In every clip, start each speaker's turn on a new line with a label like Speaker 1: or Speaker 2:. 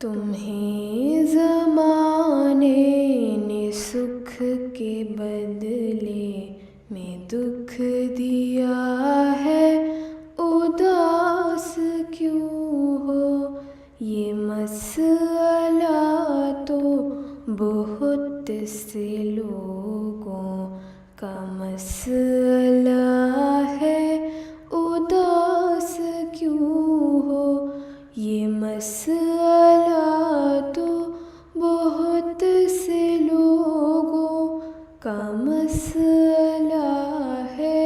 Speaker 1: तुम्हें ज़माने ने सुख के बदले में दुख दिया है, उदास क्यों हो? ये मसला तो बहुत से लोगों का मसला है, उदास क्यों हो? ये मसला तो बहुत से लोगों का मसला है,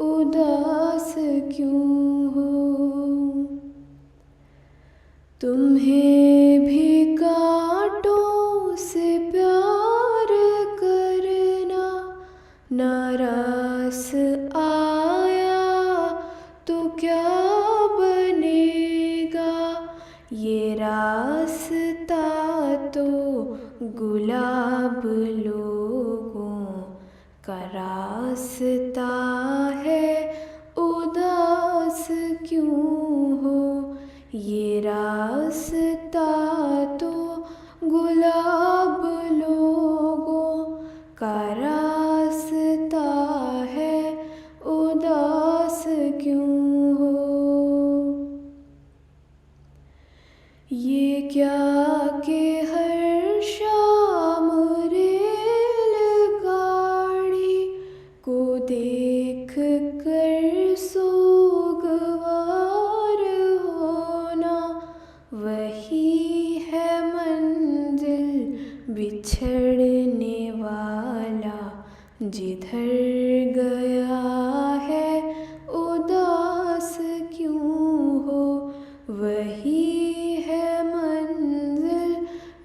Speaker 1: उदास क्यों हो? तुम्हें भी कांटों से प्यार करना नारास आया तो क्या बनेगा? ये रास्ता तो गुलाब लोगों का रास्ता है, उदास क्यों हो? ये रास्ता तो गुलाब लोगों का रास्ता है, उदास क्यों हो? ये क्या कि हर शाम रेलगाड़ी को देख कर सोगवार होना, वही है मंजिल बिछड़ने वाला जिधर गया है, उदास क्यों हो? वही है मंजिल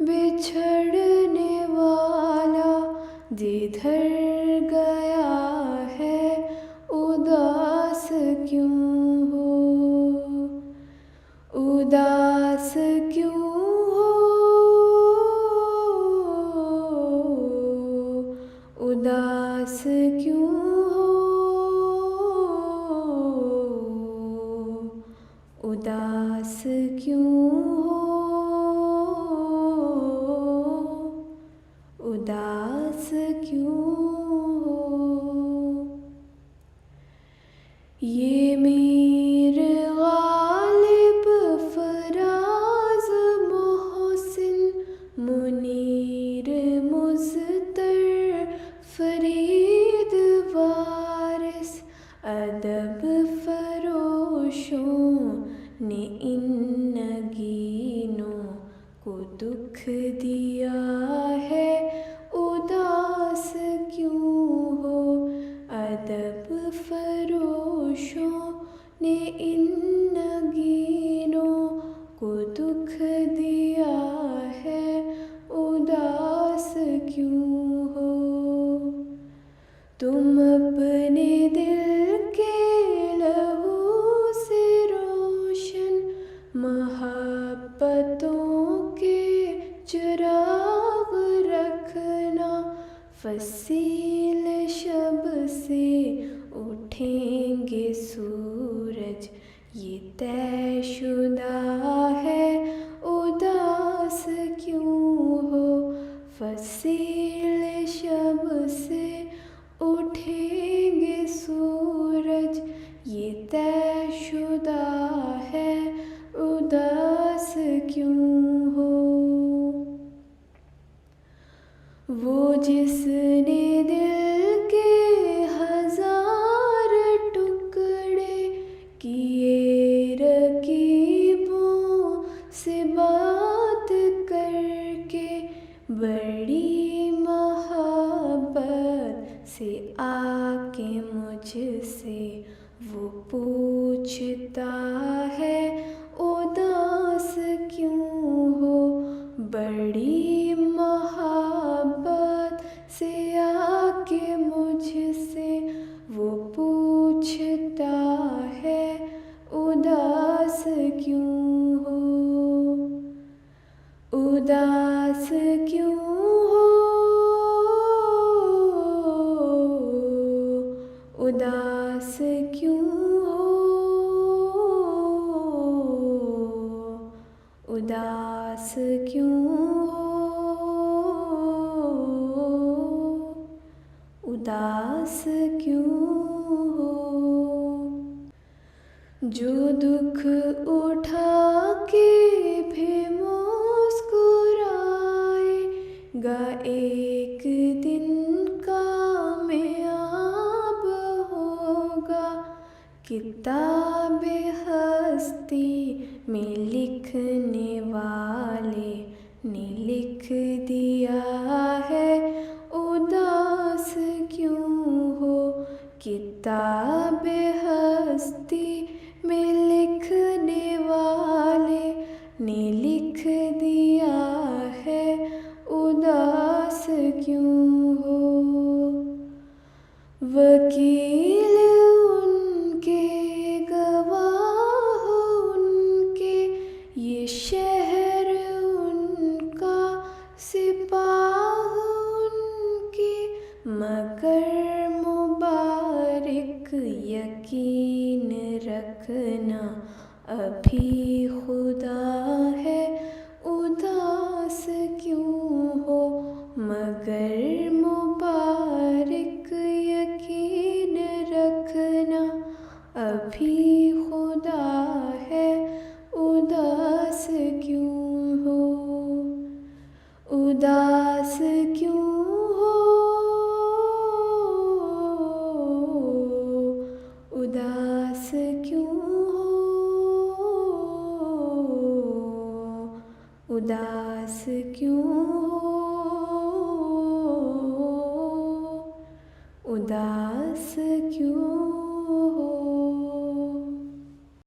Speaker 1: बिछड़ने वाला जिधर गया है, उदास क्यों हो? उदास क्यों हो? उदास क्यों हो? उदास क्यों हो? उदास क्यों हो? ये मीर गालिब फराज मोहसिन मुनीर मुज़्तर फरीद वारिस अदब फरोशों ने इन नगीनों को दुख दिया है, उदास क्यों हो? अदब फरोशों ने इन नगीनों को दुख दिया है, उदास क्यों हो? तुम अपने दिल के लहू से रोशन मोहब्बतों के चिराग रखना, फसील शब से उठेंगे सूरज ये तयशुदा है, उदास क्यों हो? फसील शब से उठेंगे सूरज ये तयशुदा है, उदास क्यों हो? वो जिसने दिल के हजार टुकड़े किए रकीबों से बात करके, बड़ी मोहब्बत से आके मुझसे वो पूछता है, उदास क्यों हो? बड़ी मोहब्बत से आके मुझसे वो पूछता है, उदास क्यों हो? उदास क्यों हो? उदास क्यों हो? उदास उदास क्यों हो, उदास क्यों हो। जो दुख उठा के भी मुस्कुराएगा, एक दिन कामयाब होगा। किताबे हस्ती में लिखने वाले ने लिख दिया है, उदास क्यों हो। किताबे हस्ती में लिखने वाले ने लिख दिया है, उदास क्यों हो। वकील उनके, गवाह उनके, ये शहर उनका, सिपाह उनके, मगर मुबारक यकीन रखना अभी खुदा है, उदास क्यों हो। मगर मुबारक यकीन रखना अभी खुदा है, उदास क्यों हो। उदास क्यों हो, उदास क्यों हो, उदास क्यों हो, उदास क्यों